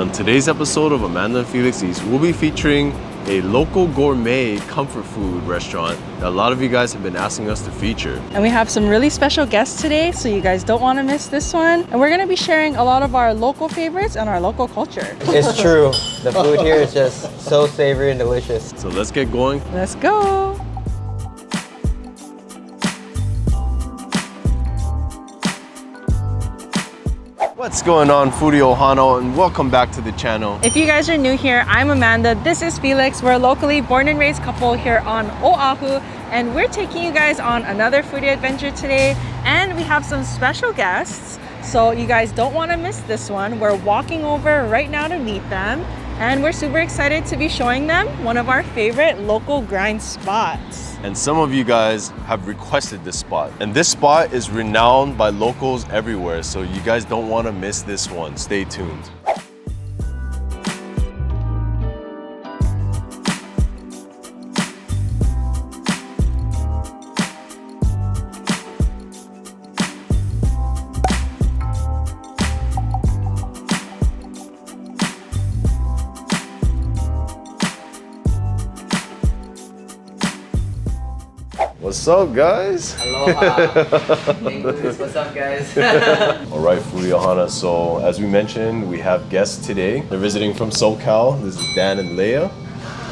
On today's episode of Amanda and Felix Eats, we'll be featuring a local gourmet comfort food restaurant that a lot of you guys have been asking us to feature. And we have some really special guests today, so you guys don't want to miss this one. And we're going to be sharing a lot of our local favorites and our local culture. It's true. The food here is just so savory and delicious. So let's get going. Let's go! What's going on, Foodie Ohana, and welcome back to the channel. If you guys are new here, I'm Amanda, this is Felix. We're a locally born and raised couple here on Oahu, and we're taking you guys on another foodie adventure today, and we have some special guests, so you guys don't want to miss this one. We're walking over right now to meet them, and we're super excited to be showing them one of our favorite local grind spots. And some of you guys have requested this spot. And this spot is renowned by locals everywhere, so you guys don't want to miss this one. Stay tuned. What's up, guys? Aloha. What's up, guys? All right, Foodie Ohana. So as we mentioned, we have guests today. They're visiting from SoCal. This is Dan and Leia.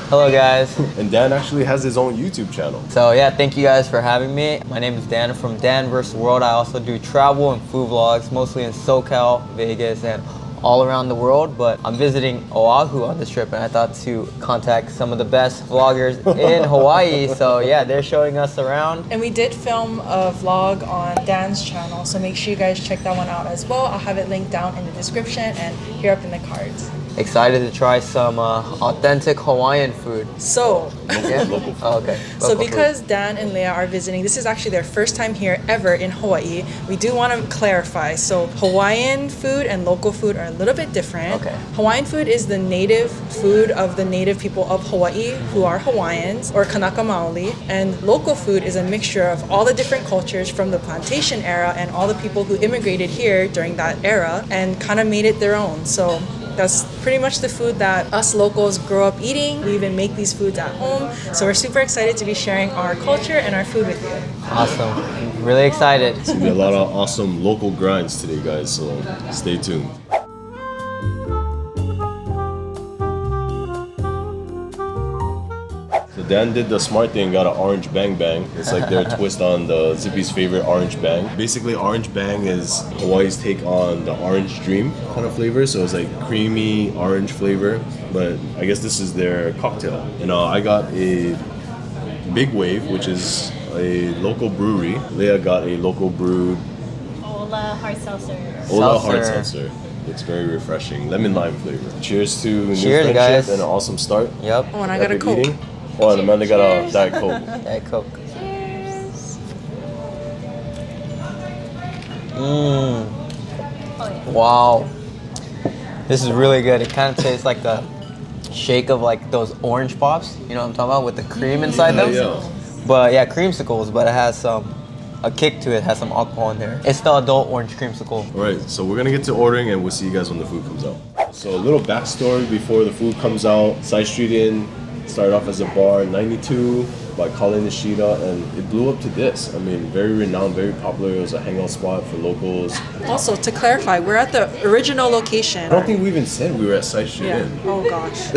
Hello, guys. And Dan actually has his own YouTube channel. So yeah, thank you guys for having me. My name is Dan from Dan vs. World. I also do travel and food vlogs, mostly in SoCal, Vegas, and all around the world, but I'm visiting Oahu on this trip and I thought to contact some of the best vloggers in Hawaii. So yeah, they're showing us around. And we did film a vlog on Dan's channel, so make sure you guys check that one out as well. I'll have it linked down in the description and here up in the cards. Excited to try some authentic Hawaiian food. So, Local food. Oh, okay. so Local because food. Dan and Leia are visiting, this is actually their first time here ever in Hawaii. We do want to clarify. So Hawaiian food and local food are a little bit different. Okay. Hawaiian food is the native food of the native people of Hawaii who are Hawaiians or Kanaka Maoli. And local food is a mixture of all the different cultures from the plantation era and all the people who immigrated here during that era and kind of made it their own. So that's pretty much the food that us locals grow up eating. We even make these foods at home. So we're super excited to be sharing our culture and our food with you. Awesome. I'm really excited. There's gonna be a lot of awesome local grinds today, guys, so stay tuned. So Dan did the smart thing, got an orange bang bang. It's like their twist on the Zippy's favorite orange bang. Basically, orange bang is Hawaii's take on the orange dream kind of flavor. So it's like creamy orange flavor, but I guess this is their cocktail. And I got a Big Wave, which is a local brewery. Leia got a local brewed ALOHA hard seltzer. ALOHA hard seltzer. It's very refreshing, lemon lime flavor. Cheers to new friendship guys. and an awesome start. Yep. Oh, and I got a Epic Coke. eating. Oh, and Amanda got a Cheers. Diet Coke. Diet Coke. Cheers. Mmm. Oh yeah. Wow. This is really good. It kind of tastes like the shake of like those orange pops. You know what I'm talking about? With the cream inside them. Yeah. But yeah, creamsicles, but it has a kick to it. It has some alcohol in there. It's the adult orange creamsicle. All right, so we're gonna get to ordering and we'll see you guys when the food comes out. So a little backstory before the food comes out. Side Street Inn started off as a bar in '92 by Colin Nishida, and it blew up to this. I mean, very renowned, very popular. It was a hangout spot for locals. Also, to clarify, we're at the original location. I don't think we even said we were at Side Street Yeah. Inn. Oh gosh.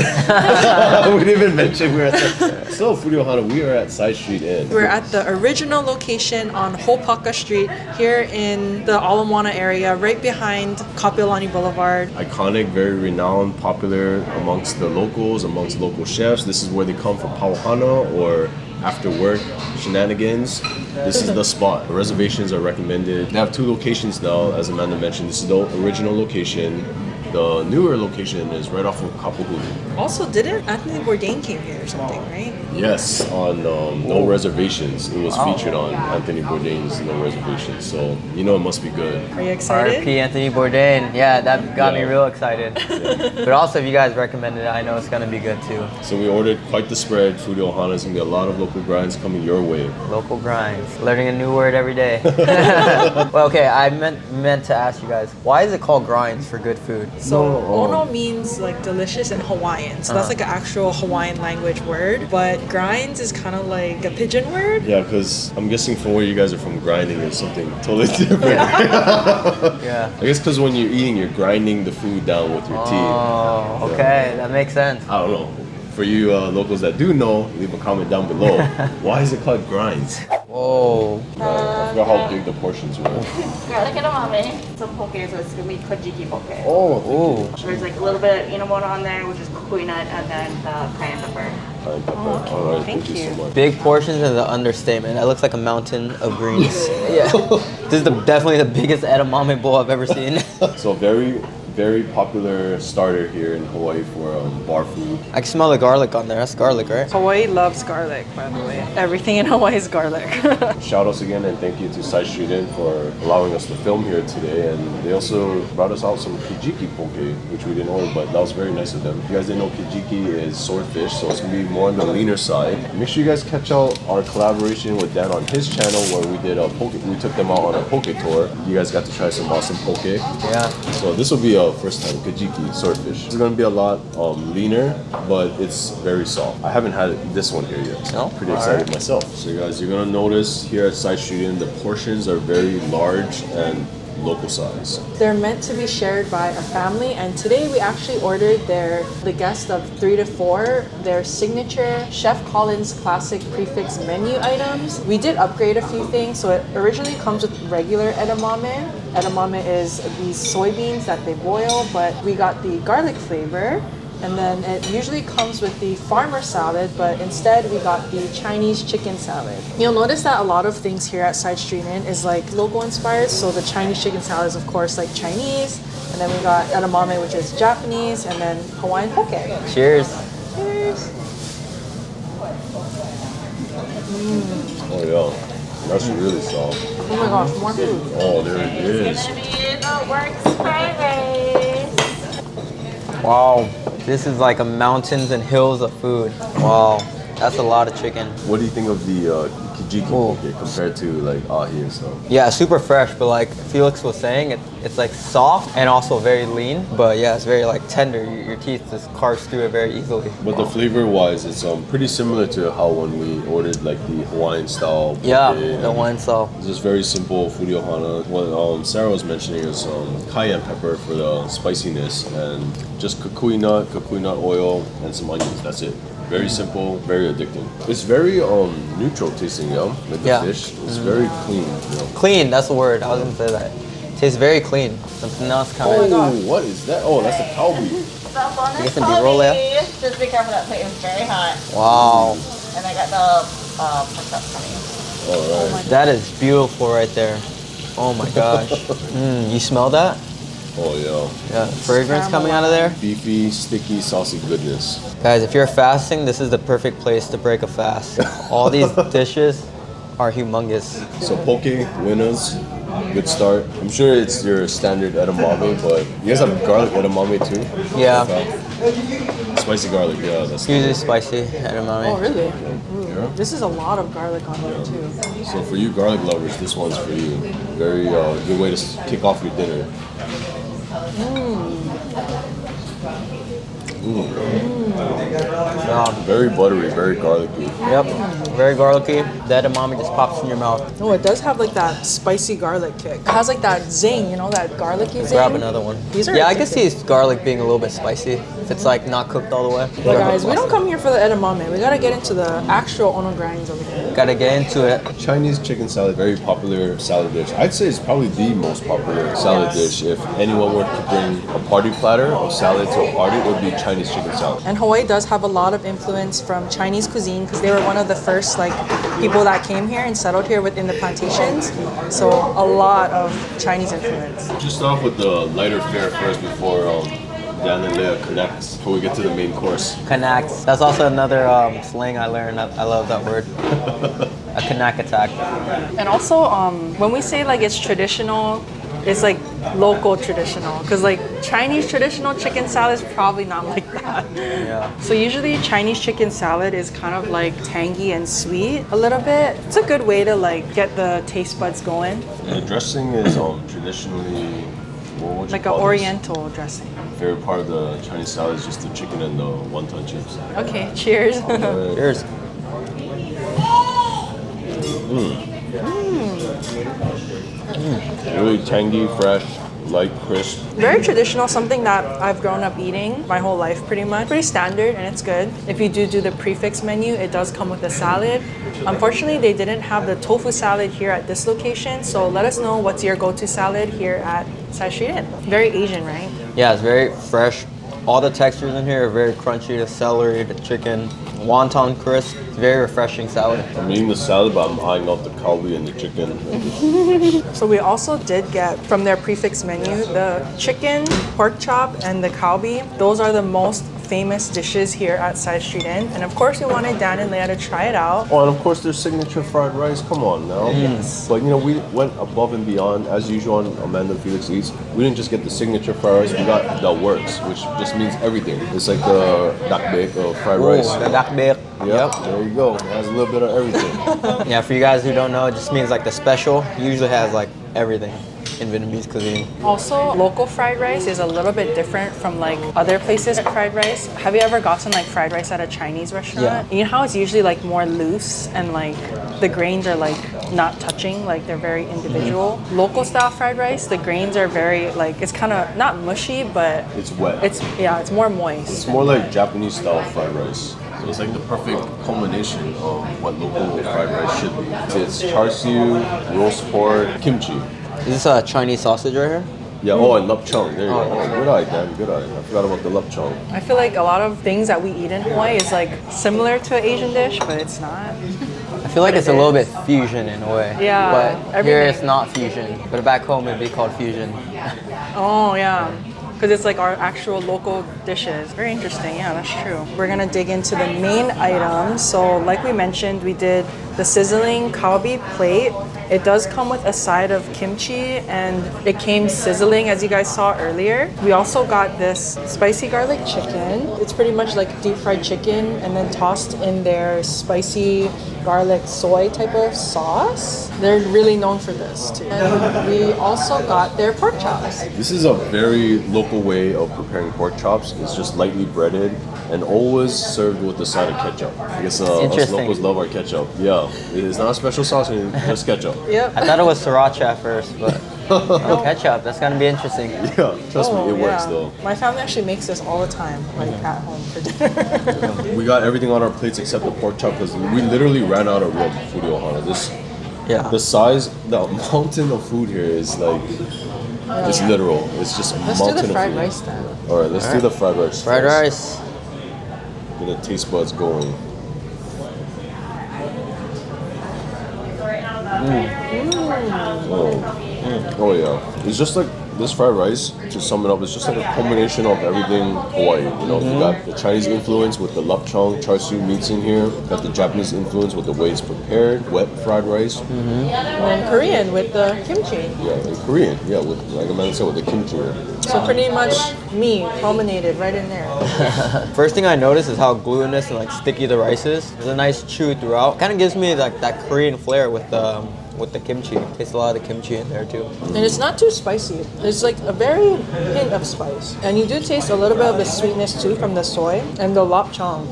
We didn't even mention we were at Side Street. So, Foodie Ohana, we are at Side Street Inn. We're at the original location on Hopaka Street here in the Ala Moana area, right behind Kapiolani Boulevard. Iconic, very renowned, popular amongst the locals, amongst local chefs. This is where they come for pauhana or after work shenanigans. This is the spot. Reservations are recommended. They have 2 locations now, as Amanda mentioned. This is the original location. The newer location is right off of Kapahulu. Also, didn't Anthony Bourdain came here or something, right? Yes, on No Reservations. It was featured on Anthony Bourdain's No Reservations. So, you know it must be good. Are you excited? R.I.P. Anthony Bourdain. Yeah, that got me Yeah. real excited. But also, if you guys recommended it, I know it's gonna be good too. So we ordered quite the spread. Foodie Ohana is going to be a lot of local grinds coming your way. Local grinds. Learning a new word every day. Well, okay, I meant to ask you guys, why is it called grinds for good food? So No, ono means like delicious in Hawaiian. So that's like an actual Hawaiian language word. But grinds is kind of like a pidgin word. Yeah, because I'm guessing from where you guys are from, grinding is something totally different. Yeah. I guess because when you're eating, you're grinding the food down with your teeth. Oh, okay, that makes sense. I don't know. For you locals that do know, leave a comment down below. Why is it called grinds? Whoa. I forgot how big the portions were. Garlic edamame. Some poke, so it's gonna be kajiki poke. Oh. There's like a little bit of inamono on there, which is kukui nut, and then the cayenne pepper. All right, thank you so much. Big portions is an understatement. That looks like a mountain of greens. Yeah. This is definitely the biggest edamame bowl I've ever seen. So very popular starter here in Hawaii for bar food. I can smell the garlic on there. That's garlic, right? Hawaii loves garlic, by the way. Everything in Hawaii is garlic. Shout outs again and thank you to Side Street Inn for allowing us to film here today. And they also brought us out some kijiki poke, which we didn't order, but that was very nice of them. If you guys didn't know, kijiki is swordfish, so it's gonna be more on the leaner side. Make sure you guys catch out our collaboration with Dan on his channel where we did a poke. We took them out on a poke tour. You guys got to try some awesome poke. Yeah. So this will be a first time kijiki swordfish. It's gonna be a lot leaner, but it's very soft. I haven't had this one here yet. No? Pretty excited myself. So you guys, you're gonna notice here at Side Street Inn, the portions are very large and local size. They're meant to be shared by a family, and today we actually ordered the guest of 3 to 4, their signature Chef Collins classic prefix menu items. We did upgrade a few things, so it originally comes with regular edamame. Edamame is these soybeans that they boil, but we got the garlic flavor. And then it usually comes with the farmer salad, but instead we got the Chinese chicken salad. You'll notice that a lot of things here at Side Street Inn is like local inspired. So the Chinese chicken salad is of course like Chinese, and then we got edamame, which is Japanese, and then Hawaiian poke. Cheers. Cheers. Oh yeah, that's really soft. Oh my gosh, more food. Oh, there it is. It's gonna be the works fried rice. Wow. This is like a mountains and hills of food. Wow. That's a lot of chicken. What do you think of the kijiki Oh. poke compared to like ahi and stuff? Yeah, super fresh, but like Felix was saying, it's like soft and also very lean. But yeah, it's very like tender. Your teeth just carves through it very easily. But the flavor wise, it's pretty similar to how when we ordered like the Hawaiian style poke. Yeah, the one so. It's just very simple foodie ohana. What Sarah was mentioning is cayenne pepper for the spiciness and just kukui nut oil, and some onions. That's it. Very simple, very addicting. It's very neutral tasting, like the Yeah. fish. It's very clean, Clean, that's the word. I was gonna say that. Tastes very clean. Something else coming. Oh, what is that? Oh, that's the kalbi. The bonus You get some B-roll there? kalbi. Just be careful, that plate is very hot. Wow. And I got the pork chops coming. All right. That is beautiful right there. Oh my gosh. You smell that? Oh yeah. Yeah, fragrance coming out of there. Beefy, sticky, saucy goodness. Guys, if you're fasting, this is the perfect place to break a fast. All these dishes are humongous. So poke, winners, good start. I'm sure it's your standard edamame, but you guys have garlic edamame too? Yeah, Spicy garlic, yeah. That's usually spicy edamame. Oh really? Yeah. This is a lot of garlic on here too. So for you garlic lovers, this one's for you. Very good way to kick off your dinner. Yeah. Very buttery, very garlicky. Yep, very garlicky. The edamame just pops in your mouth. Oh, it does have like that spicy garlic kick. It has like that zing, you know, that garlicky zing. Grab another one. These are Yeah, I can see addictive. garlic being a little bit spicy if it's like not cooked all the way. But guys, we don't come here for the edamame. We gotta get into the actual ono grinds over here. Gotta get into it. Chinese chicken salad, very popular salad dish. I'd say it's probably the most popular salad dish. If anyone were to bring a party platter of salad to a party, it would be Chinese chicken salad. And Hawaii does have a lot of influence from Chinese cuisine because they were one of the first like people that came here and settled here within the plantations. So a lot of Chinese influence. Just start off with the lighter fare first before Dan and Leah connect, before we get to the main course. Connects. That's also another slang I learned. I love that word. A connect attack. And also, when we say like it's traditional, it's like local traditional because like Chinese traditional chicken salad is probably not like that. Yeah. So usually Chinese chicken salad is kind of like tangy and sweet a little bit. It's a good way to like get the taste buds going. The dressing is traditionally, what would you Like an call this? oriental dressing. favorite part of the Chinese salad is just the chicken and the wonton chips. Okay, cheers. Alright. Cheers. Really tangy, fresh, light, crisp. Very traditional, something that I've grown up eating my whole life pretty much. Pretty standard and it's good. If you do the prefix menu, it does come with a salad. Unfortunately, they didn't have the tofu salad here at this location, so let us know what's your go-to salad here at Side Street Inn. Very Asian, right? Yeah, it's very fresh. All the textures in here are very crunchy. The celery, the chicken, wonton crisp. It's very refreshing salad. I'm eating the salad, but I'm eyeing out the kalbi and the chicken. So we also did get from their prefix menu the chicken, pork chop, and the kalbi. Those are the most famous dishes here at Side Street Inn. And of course, we wanted Dan and Leah to try it out. Oh, and of course, their signature fried rice. Come on now. Yes. But you know, we went above and beyond as usual on Amanda and Felix Eats. We didn't just get the signature fried rice. We got the works, which just means everything. It's like the dakbaek of fried rice. The dakbaek. Yep. There you go. It has a little bit of everything. Yeah, for you guys who don't know, it just means like the special usually has like everything in Vietnamese cuisine. Also, local fried rice is a little bit different from like other places fried rice. Have you ever gotten like fried rice at a Chinese restaurant? Yeah. You know how it's usually like more loose and like the grains are like not touching, like they're very individual. Local style fried rice, the grains are very like, it's kind of not mushy, but It's wet. it's more moist. It's more like Japanese style fried rice. So it's like the perfect culmination of what local fried rice should be. It's char siu, roast pork, kimchi. Is this a Chinese sausage right here? Yeah, oh, and lapchung. There you go. Oh, good eye, Dan. Good eye. I forgot about the lapchung. I feel like a lot of things that we eat in Hawaii is like similar to an Asian dish, but it's not. I feel like it's a little bit fusion in a way. Yeah, But here everything. it's not fusion. But back home it'd be called fusion. Oh yeah, because it's like our actual local dishes. Very interesting. Yeah, that's true. We're gonna dig into the main items. So like we mentioned, we did the sizzling kalbi plate. It does come with a side of kimchi and it came sizzling as you guys saw earlier. We also got this spicy garlic chicken. It's pretty much like deep fried chicken and then tossed in their spicy garlic soy type of sauce. They're really known for this too. And we also got their pork chops. This is a very local way of preparing pork chops. It's just lightly breaded and always served with a side of ketchup. I guess us Interesting. locals love our ketchup. Yeah, it's not a special sauce, it's just ketchup. Yep. I thought it was sriracha at first, but ketchup, that's gonna be interesting. Yeah, trust me, it works though. My family actually makes this all the time, like at home for dinner. We got everything on our plates except the pork chop because we literally ran out of room. Foodie Ohana. Yeah. The size, the mountain of food here is like, it's literal. It's just a Let's do mountain the fried of food. rice then. All right, let's do the fried rice. Fried first. rice. Get the taste buds going. Oh yeah. It's just like this fried rice, to sum it up, it's just like a combination of everything Hawaii. You know, you got the Chinese influence with the lapchung, char siu meats in here. Got the Japanese influence with the way it's prepared, wet fried rice. And then Korean with the kimchi. Yeah, and Korean. Yeah, with like Amanda said, with the kimchi. So pretty much me culminated right in there. First thing I noticed is how glutinous and like sticky the rice is. There's a nice chew throughout. Kind of gives me like that Korean flair with the kimchi. Taste a lot of the kimchi in there too. And it's not too spicy. There's like a very hint of spice. And you do taste a little bit of the sweetness too from the soy and the lapchung.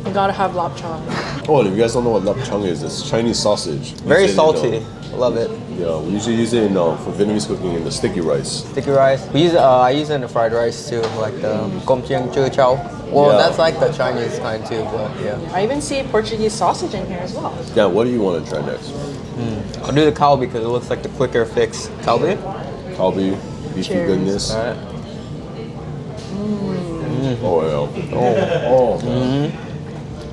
You gotta have lapchung. Oh, and if you guys don't know what lapchung is, it's Chinese sausage. Very Use it in, salty. Love it. Yeah, we usually use it in for Vietnamese cooking in the sticky rice. Sticky rice. We use I use it in the fried rice too, like the gom chiang chư chow. Well, Yeah. that's like the Chinese kind too, but yeah. I even see Portuguese sausage in here as well. Yeah, what do you want to try next? I'll do the kalbi because it looks like the quicker fix. Kalbi? Kalbi, beefy Cheers. goodness. Alright. Oh yeah. Oh.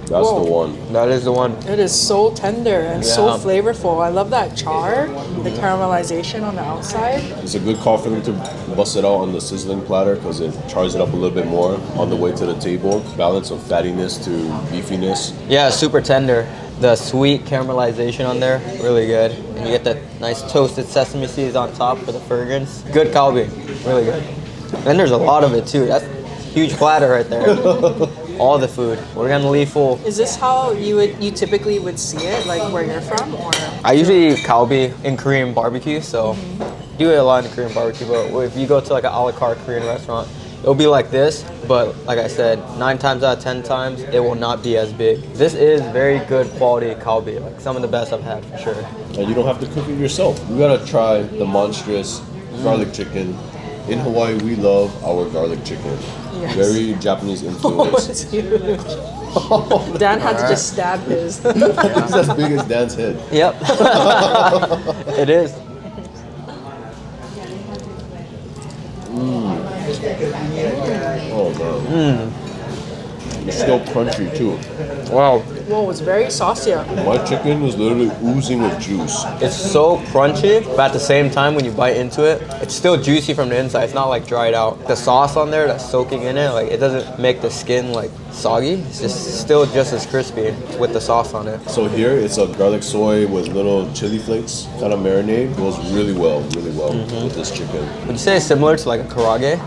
That's Whoa. the one. That is the one. It is so tender and so Yeah. flavorful. I love that char, the caramelization on the outside. It's a good call for them to bust it out on the sizzling platter because it chars it up a little bit more on the way to the table. Balance of fattiness to beefiness. Yeah, super tender. The sweet caramelization on there, really good. And you get that nice toasted sesame seeds on top for the fragrance. Good kalbi, really good. And there's a lot of it too. That's a huge platter right there. All the food. We're gonna leave full. Is this how you typically would see it, like where you're from, or? I usually eat kalbi in Korean barbecue, so do it a lot in Korean barbecue. But if you go to like an a la carte Korean restaurant, it'll be like this, but like I said, 9 times out of 10 times, it will not be as big. This is very good quality kalbi, like some of the best I've had for sure. And you don't have to cook it yourself. You gotta try the monstrous garlic chicken. In Hawaii, we love our garlic chicken. Yes. Very Japanese Oh, influence. it's huge. Dan had to just stab his. It's as big as Dan's head. Yep. It is. Oh man. It's still crunchy too. Wow. Whoa, it's very saucy. My chicken is literally oozing with juice. It's so crunchy, but at the same time, when you bite into it, it's still juicy from the inside. It's not like dried out. The sauce on there that's soaking in it, like it doesn't make the skin like soggy. It's just still just as crispy with the sauce on it. So here it's a garlic soy with little chili flakes kind of marinade. Goes really well with this chicken. Would you say it's similar to like a karage?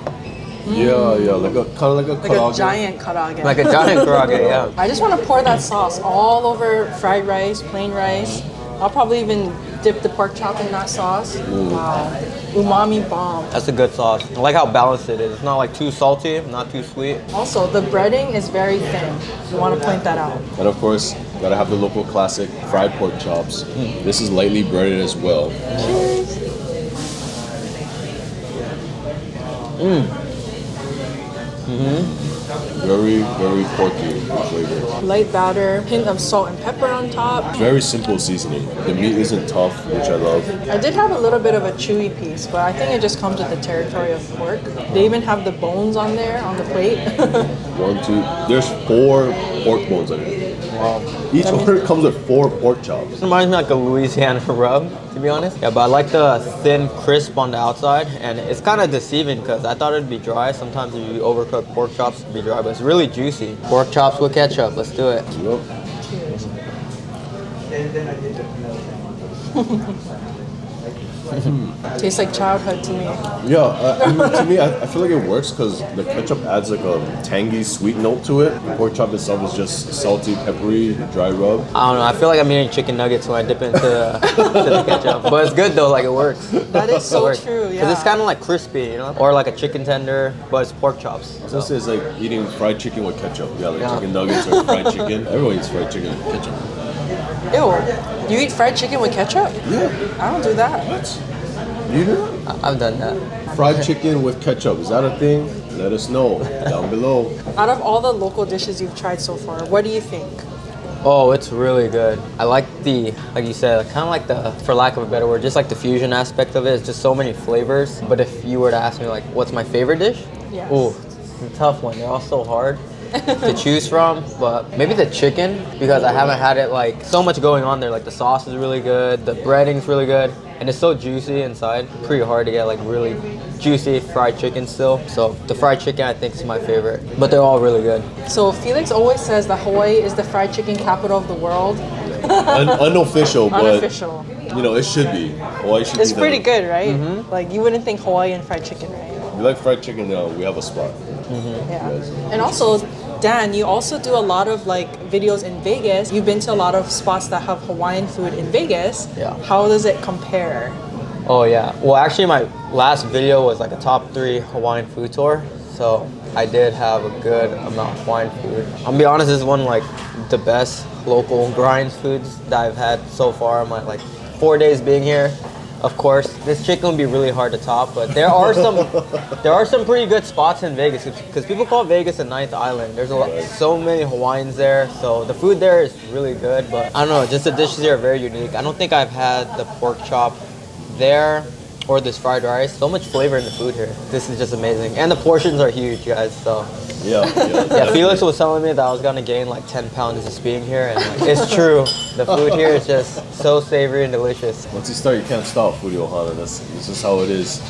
Yeah, like a kind of like a Like karaage. a giant karaage. Like a giant karage, yeah. I just want to pour that sauce all over fried rice, plain rice. I'll probably even dip the pork chop in that sauce. Wow. Umami bomb. That's a good sauce. I like how balanced it is. It's not like too salty, not too sweet. Also, the breading is very thin. You want to point that out. And of course, gotta have the local classic fried pork chops. This is lightly breaded as well. Very, very porky in flavor. Light batter, hint of salt and pepper on top. Very simple seasoning. The meat isn't tough, which I love. I did have a little bit of a chewy piece, but I think it just comes with the territory of pork. They even have the bones on there on the plate. 1, 2. There's 4 pork bones on it. Wow. Each order comes with 4 pork chops. It reminds me like a Louisiana rub, to be honest. Yeah, but I like the thin crisp on the outside, and it's kind of deceiving because I thought it'd be dry. Sometimes if you overcook pork chops, it'd be dry, but it's really juicy. Pork chops with ketchup, let's do it. Yep. Tastes like childhood to me. Yeah, I mean, to me, I feel like it works because the ketchup adds like a tangy, sweet note to it. The pork chop itself is just salty, peppery, dry rub. I don't know, I feel like I'm eating chicken nuggets when I dip into the ketchup. But it's good though, like it works. That is so true, yeah. Because it's kind of like crispy, you know? Or like a chicken tender, but it's pork chops. This is like eating fried chicken with ketchup. Yeah, like Yeah. chicken nuggets or fried chicken. Everyone eats fried chicken with ketchup. Ew. You eat fried chicken with ketchup? Yeah. I don't do that. What? You do? I've done that. Fried chicken with ketchup. Is that a thing? Let us know down below. Out of all the local dishes you've tried so far, what do you think? Oh, it's really good. I like the, like you said, kind of like the, for lack of a better word, just like the fusion aspect of it. It's just so many flavors. But if you were to ask me like, what's my favorite dish? Yes. Ooh, it's a tough one. They're all so hard to choose from. But maybe the chicken, because I haven't had it like, so much going on there. Like the sauce is really good, the breading's really good, and it's so juicy inside. Pretty hard to get like really juicy fried chicken still. So the fried chicken I think is my favorite. But they're all really good. So Felix always says that Hawaii is the fried chicken capital of the world. Unofficial, but Unofficial. you know, it should be. Hawaii should It's be pretty the, good, right? Like you wouldn't think Hawaiian fried chicken, right? If you like fried chicken, we have a spot. Yeah. Yes. And also, Dan, you also do a lot of like videos in Vegas. You've been to a lot of spots that have Hawaiian food in Vegas. Yeah. How does it compare? Oh yeah. Well, actually, my last video was like a top 3 Hawaiian food tour. So I did have a good amount of Hawaiian food. I'm gonna be honest, this is one of like the best local grind foods that I've had so far. I'm like 4 days being here. Of course, this chicken would be really hard to top, but there are some pretty good spots in Vegas because people call Vegas a ninth island. There's so many Hawaiians there, so the food there is really good. But I don't know, just the dishes here are very unique. I don't think I've had the pork chop there or this fried rice. So much flavor in the food here. This is just amazing, and the portions are huge, guys. So. Yeah. Yeah, Felix was telling me that I was gonna gain like 10 pounds just being here, and like, it's true. The food here is just so savory and delicious. Once you start, you can't stop, Foodie Ohana. This is how it is.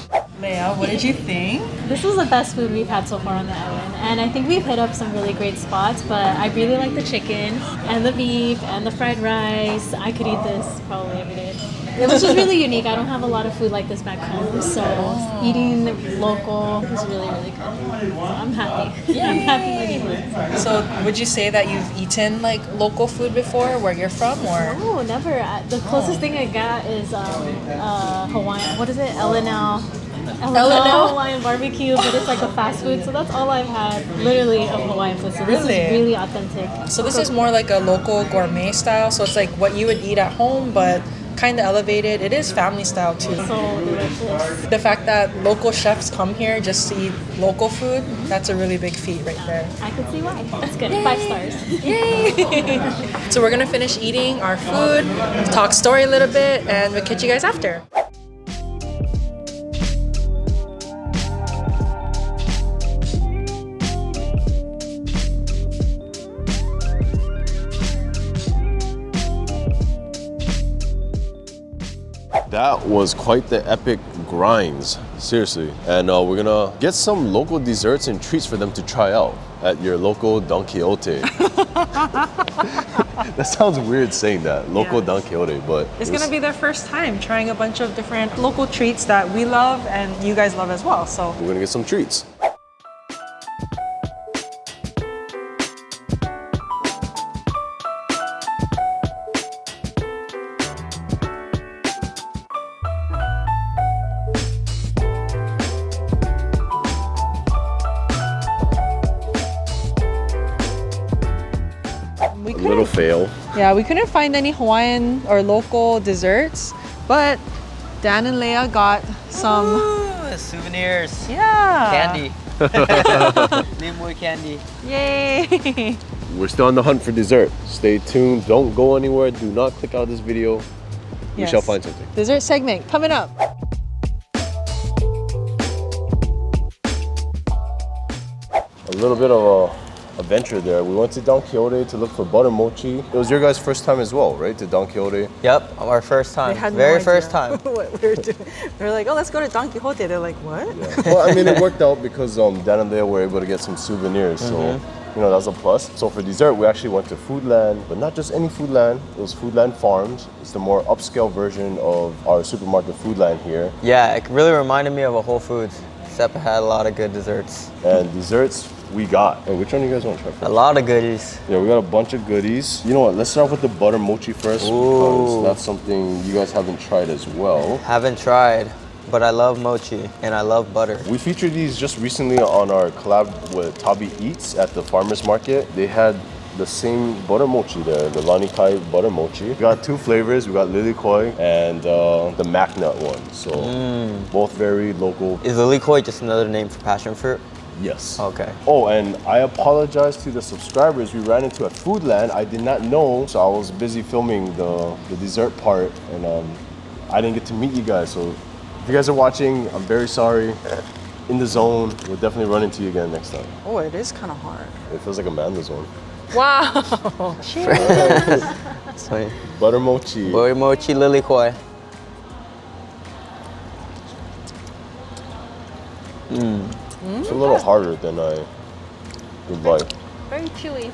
Leia, what did you think? This is the best food we've had so far on the island, and I think we've hit up some really great spots, but I really like the chicken and the beef and the fried rice. I could eat this probably every day. It was just really unique. I don't have a lot of food like this back home, so eating local is really, really good. So I'm happy. I'm happy with eating. So would you say that you've eaten like local food before, where you're from, or? No, never. The closest thing I got is Hawaiian. What is it? L&O Hawaiian barbecue, but it's like a fast food. So that's all I've had, literally, of Hawaiian food. So this is really authentic. So this is more like a local gourmet style. So it's like what you would eat at home, but kind of elevated. It is family style too. So delicious. The fact that local chefs come here just to eat local food, that's a really big feat right there. I could see why. That's good. 5 stars. Yay! So we're gonna finish eating our food, talk story a little bit, and we'll catch you guys after. That was quite the epic grinds, seriously. And we're gonna get some local desserts and treats for them to try out at your local Don Quixote. That sounds weird saying that, local Don Quixote, but It's gonna be their first time trying a bunch of different local treats that we love and you guys love as well. So we're gonna get some treats. Little fail. yeah, we couldn't find any Hawaiian or local desserts, but Dan and Leah got some Souvenirs. candy. Limui candy. Yay! We're still on the hunt for dessert. Stay tuned. Don't go anywhere. Do not click out of this video. We Yes. shall find something. Dessert segment coming up. A little bit of a adventure there. We went to Don Quixote to look for butter mochi. It was your guys' first time as well, right? To Don Quixote. Yep, our first time. They had no Very idea first time. what we were doing. We were like, oh, let's go to Don Quixote. They're like, what? Yeah. Well, I mean, it worked out because Dan and Leah were able to get some souvenirs. So, you know, that's a plus. So for dessert, we actually went to Foodland, but not just any Foodland. It was Foodland Farms. It's the more upscale version of our supermarket Foodland here. Yeah, it really reminded me of a Whole Foods, except it had a lot of good desserts. And desserts, we got. Oh, which one do you guys want to try first? A lot of goodies. Yeah, we got a bunch of goodies. You know what? Let's start off with the butter mochi first because that's something you guys haven't tried as well. Haven't tried, but I love mochi and I love butter. We featured these just recently on our collab with Tabi Eats at the farmers market. They had the same butter mochi there, the Lani Kai butter mochi. We got 2 flavors. We got lilikoi and the mac nut one. So both very local. Is lilikoi just another name for passion fruit? Yes. Okay. Oh, and I apologize to the subscribers we ran into at Foodland. I did not know, so I was busy filming the dessert part, and I didn't get to meet you guys. So if you guys are watching, I'm very sorry. In the zone, we'll definitely run into you again next time. Oh, it is kind of hard. It feels like Amanda's one. Wow. Cheers. Sorry. Butter mochi. Butter mochi lilikoi. It's a little harder than I would like. Very chewy.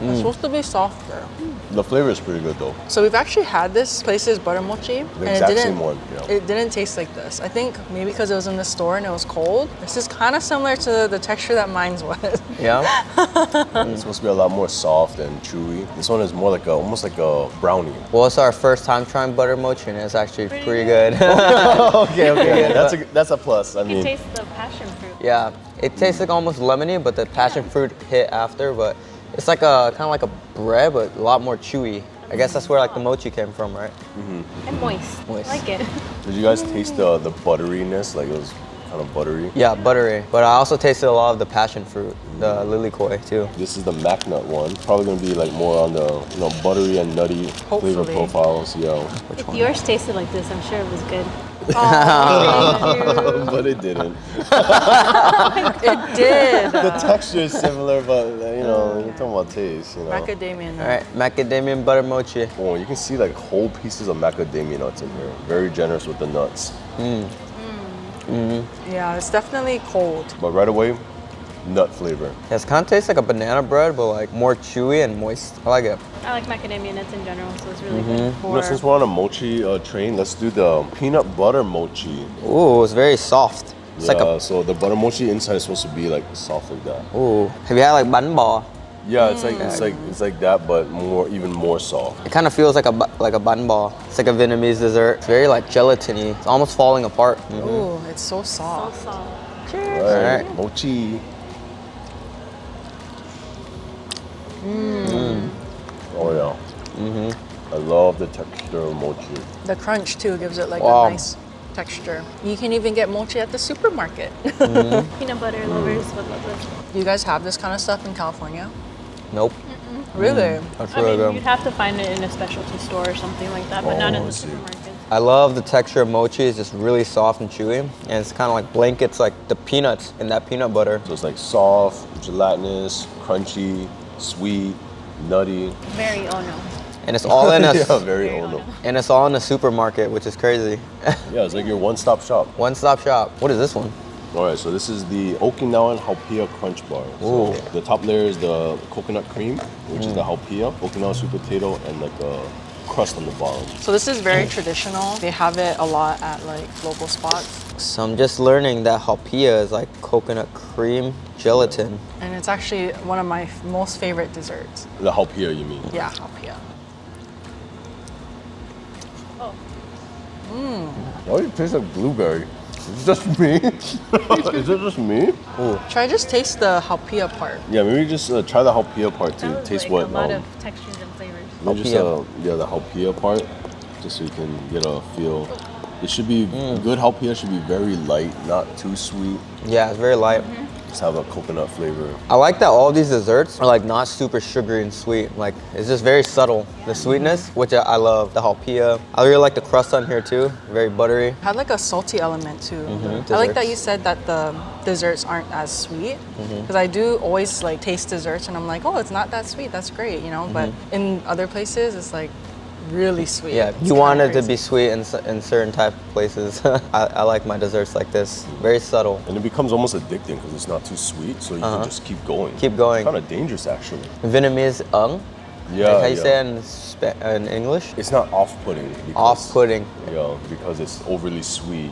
It's supposed to be softer. The flavor is pretty good though. So we've actually had this place's butter mochi, and it exact didn't. same one, yeah. It didn't taste like this. I think maybe because it was in the store and it was cold. This is kind of similar to the texture that mine's was. Yeah. It's supposed to be a lot more soft and chewy. This one is more like almost like a brownie. Well, it's our first time trying butter mochi and it's actually pretty good. Okay. That's a plus. I You can mean, taste the passion fruit. Yeah, it tastes like almost lemony, but the passion fruit hit after, but it's like a kind of like a bread, but a lot more chewy. I guess that's where like the mochi came from, right? And moist. Moist. I like it. did you guys taste the butteriness? Like it was kind of buttery. Yeah, buttery. But I also tasted a lot of the passion fruit, the lilikoi too. This is the mac nut one. Probably gonna be like more on the buttery and nutty flavor Hopefully. profiles. Yeah. If yours tasted like this, I'm sure it was good. But it didn't. It did. The texture is similar, but you're talking about taste. Macadamia All nut. right, macadamia butter mochi. Oh, you can see like whole pieces of macadamia nuts in here. Very generous with the nuts. Yeah, it's definitely cold. But right away, nut flavor. Yeah, it kind of tastes like a banana bread, but like more chewy and moist. I like it. I like macadamia nuts in general, so it's really good. Since we're on a mochi train, let's do the peanut butter mochi. Ooh, it's very soft. It's like a So the butter mochi inside is supposed to be like soft like that. ooh. Have you had like bun ball? Yeah, it's like that, but even more soft. It kind of feels like a bun ball. It's like a Vietnamese dessert. It's very like gelatiny. It's almost falling apart. Ooh, it's so So soft. soft. Cheers. All right, Alright. mochi. Oh yeah. I love the texture of mochi. The crunch too gives it like Wow. a nice texture. You can even get mochi at the supermarket. Peanut butter lovers would love this. Do you guys have this kind of stuff in California? Nope. Really? That's I really mean, good. you'd have to find it in a specialty store or something like that, but not in Oh, I the see. supermarket. I love the texture of mochi. It's just really soft and chewy, and it's kind of like blankets like the peanuts in that peanut butter. So it's like soft, gelatinous, crunchy, sweet, nutty. Very ono. And it's all in a Yeah, very ono. and it's all in a supermarket, which is crazy. Yeah, it's like your one-stop shop. One-stop shop. What is this one? All right, so this is the Okinawan Haupia Crunch Bar. So Ooh. the top layer is the coconut cream, which is the Haupia, Okinawan sweet potato, and like a crust on the bottom. So this is very traditional. They have it a lot at like local spots. So I'm just learning that haupia is like coconut cream gelatin. And it's actually one of my most favorite desserts. The Haupia, you mean? Yeah, hapia. Why do it taste like blueberry? Is it just me? Is it just me? Try just taste the hapia part. Yeah, maybe just try the Haupia part to That was taste like what. a lot of textures and flavors. maybe just Haupia. yeah, the Haupia part, just so you can get a feel. It should be good. Haupia should be very light, not too sweet. Yeah, it's very light. Just have a coconut flavor. I like that all these desserts are like not super sugary and sweet. Like it's just very subtle. The sweetness, which I love. The haupia. I really like the crust on here too. Very buttery. Had like a salty element too. I like Desserts. that you said that the desserts aren't as sweet because I do always like taste desserts and I'm like, oh, it's not that sweet. That's great, you know. But in other places, it's like really sweet. Yeah, It's you want kinda it to be crazy. sweet in certain type of places. I like my desserts like this. Very subtle. And it becomes almost addicting because it's not too sweet, so you can just keep going. Keep going. Kind of dangerous, actually. Vietnamese ung. Yeah, Like how you yeah. say it in English? It's not off-putting. because- Off-putting. Yeah, because it's overly sweet.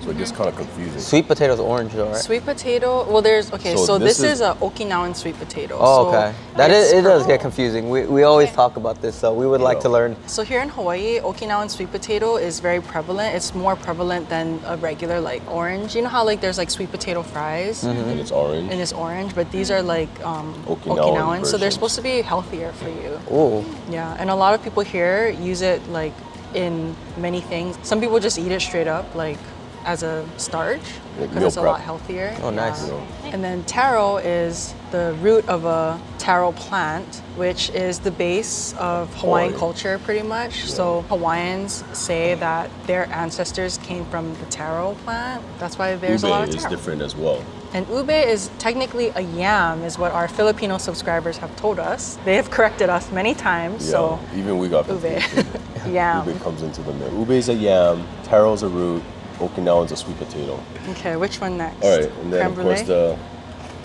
So it gets kind of confusing. Sweet potato's orange though, right? Sweet potato. Well, there's okay. So So this this is- is a Okinawan sweet potato. Oh, So okay. That it's- it does get confusing. We always talk about this, so we would like to learn. So here in Hawaii, Okinawan sweet potato is very prevalent. It's more prevalent than a regular like orange. You know how like there's like sweet potato fries And it's orange. and it's orange, but these are like Okinawan Okinawan. So they're versions. supposed to be healthier for you. Ooh. Yeah, and a lot of people here use it like in many things. Some people just eat it straight up, like as a starch, Like because meal it's a prep. lot healthier. Oh, nice. And then taro is the root of a taro plant, which is the base of Hawaiian Hawaii. culture, pretty much. So Hawaiians say that their ancestors came from the taro plant. That's why there's a lot Ube of is taro. different as well. And ube is technically a yam, is what our Filipino subscribers have told us. They have corrected us many times. Yeah, So even we got ube, confused. yam. Ube comes into the mix. Ube is a yam, taro's a root, Okinawan's a sweet potato. Okay, which one next? All right, and then Creme of course brulee? the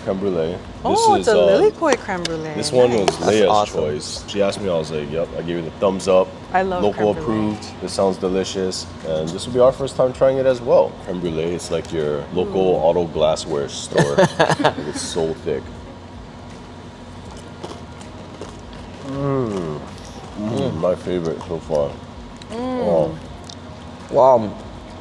creme brulee. Oh, it's a lilikoi creme brulee. This one was Nice. Leia's awesome. choice. She asked me, I was like, yep, I gave it a thumbs up. I love Local creme brulee. approved. This sounds delicious. And this will be our first time trying it as well. Creme brulee, it's like your local auto glassware store. It's so thick. My favorite so far. Oh, Wow.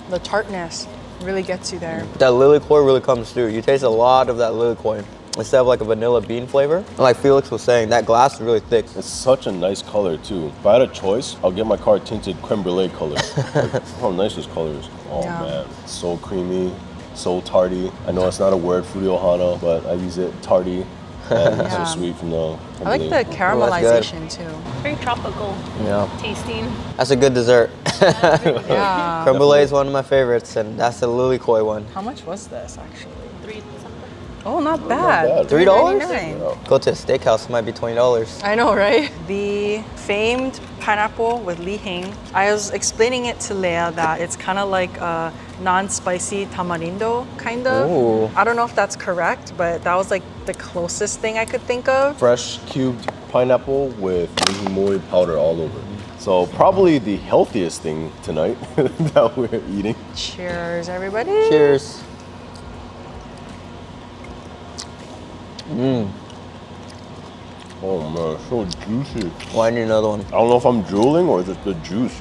The tartness really gets you there. That lilikoi really comes through. You taste a lot of that lilikoi. Instead of like a vanilla bean flavor. And like Felix was saying, that glass is really thick. it's such a nice color too. If I had a choice, I'll get my car tinted creme brulee color. Like, how nice this color is. Oh Yeah. man, so creamy, so tarty. I know it's not a word, Foodie Ohana, but I use it tarty and Yeah. so sweet from the creme I like brulee. the good. caramelization too. Very tropical Yeah. tasting. That's a good dessert. Yeah. Creme brulee is one of my favorites, and that's the lilikoi one. How much was this actually? 3 something. Oh, not bad. bad. $3? $3.99. Go to a steakhouse, it might be $20. I know, right? The famed pineapple with lihing. I was explaining it to Leia that it's kind of like a non-spicy tamarindo, kind of. Ooh. I don't know if that's correct, but that was like the closest thing I could think of. Fresh cubed pineapple with lihimoi powder all over. So probably the healthiest thing tonight that we're eating. Cheers, everybody. Cheers. Oh man, so juicy. Well, I need another one. I don't know if I'm drooling or just the juice.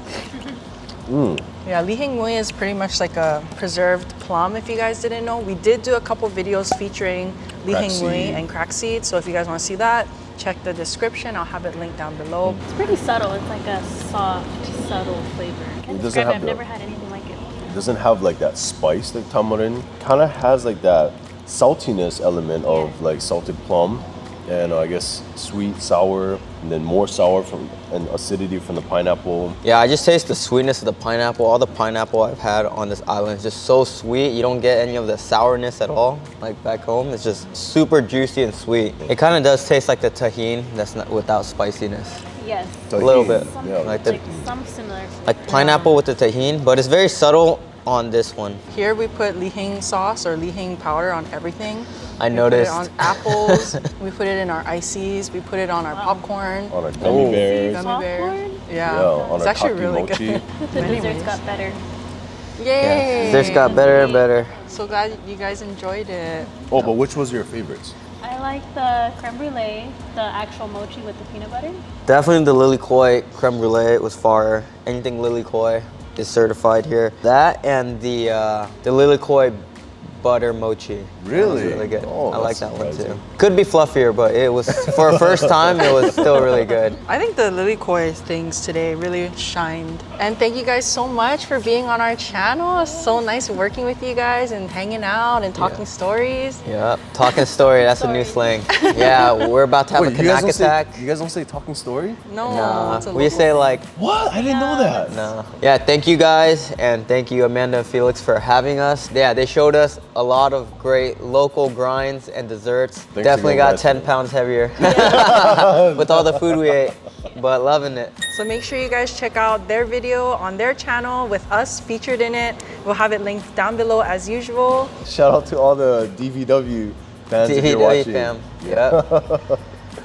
Yeah, Li Hing Mui is pretty much like a preserved plum, if you guys didn't know. We did do a couple videos featuring Li Hing Mui Crackseed. and crackseed, so if you guys want to see that, check the description. I'll have it linked down below. It's pretty subtle. It's like a soft, subtle flavor. I can't It doesn't describe it. have I've the- never had anything like it. It doesn't have like that spice like tamarind. Kind of has like that saltiness element of like salted plum, and I guess sweet, sour, and then more sour from and acidity from the pineapple. Yeah, I just taste the sweetness of the pineapple. All the pineapple I've had on this island is just so sweet. You don't get any of the sourness at all. Like back home, it's just super juicy and sweet. It kind of does taste like the tahine that's not without spiciness. Yes. A little bit. Some, Yeah, like the- like some similar. Like pineapple with the tahine, but it's very subtle on this one. Here we put Li Hing sauce or Li Hing powder on everything. I We noticed. put it on apples. We put it in our ices. We put it on our popcorn. On our gummy bears. Gummy bear. Popcorn? Yeah, Yeah, on it's our actually kaki really mochi. good. The Many desserts ways. got better. Yay! Yeah, this got better and better. So glad you guys enjoyed it. Oh, but which was your favorites? I like the creme brulee, the actual mochi with the peanut butter. Definitely the lily koi creme brulee was fire. Anything lily koi is certified here. That and the lily koi butter mochi. Really? That was really good. Oh, I like that's that one surprising. too. Could be fluffier, but it was for a first time. It was still really good. I think the Lily Koi things today really shined. And thank you guys so much for being on our channel. It's so nice working with you guys and hanging out and talking stories. Yeah, talking story. That's a new slang. Yeah, we're about to have a Wait, you guys kanak don't say attack. you guys don't say talking story? No, Nah, it's a we local say thing. like What? I didn't know that. no. Yeah, thank you guys, and thank you Amanda and Felix for having us. Yeah, they showed us a lot of great local grinds and desserts. Thanks Definitely again, got guys. 10 pounds heavier with all the food we ate, but loving it. So make sure you guys check out their video on their channel with us featured in it. We'll have it linked down below as usual. Shout out to all the DVW fans if you're TVW watching. fam. Yep.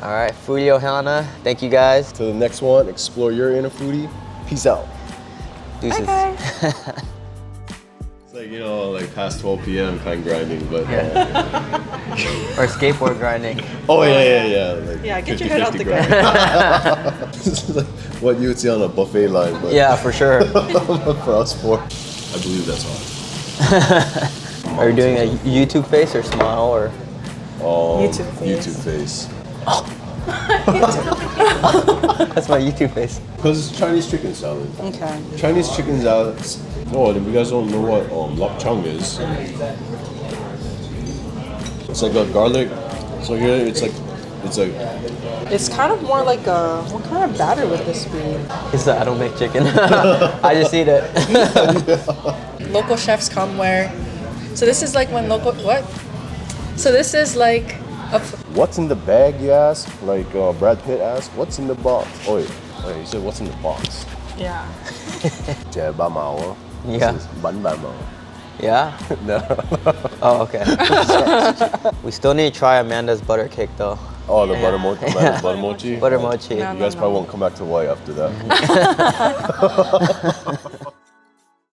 All right, Foodie Ohana. Thank you guys. To the next one, explore your inner foodie. Peace out. Deuces. It's like, you know, like past 12 p.m. kind of grinding, but Or skateboard grinding. oh yeah. Like Yeah, get your 50-50 head out the grind. This is like what you would see on a buffet line, but Yeah, for sure. for us four, I believe that's all. Are you doing a YouTube face or smile or? YouTube face. YouTube face. That's my YouTube face. Because it's Chinese chicken salad. Okay. Chinese chicken salad. Oh, and if you guys don't know what lapchang is, it's like a garlic. So here it's like It's kind of more like a, what kind of batter would this be? It's I don't make chicken. I just eat it. Local chefs come where, so this is like when local, what? So this is like a, what's in the bag, you ask? Like Brad Pitt asked, what's in the box? Oh wait, you said what's in the box? yeah. Jia ba mao. Yeah. This is ban ba mao. Yeah? No. Oh, okay. We still need to try Amanda's butter cake though. Oh, the butter mochi. Butter mochi. Butter mochi. No, You guys probably won't come back to Hawaii after that.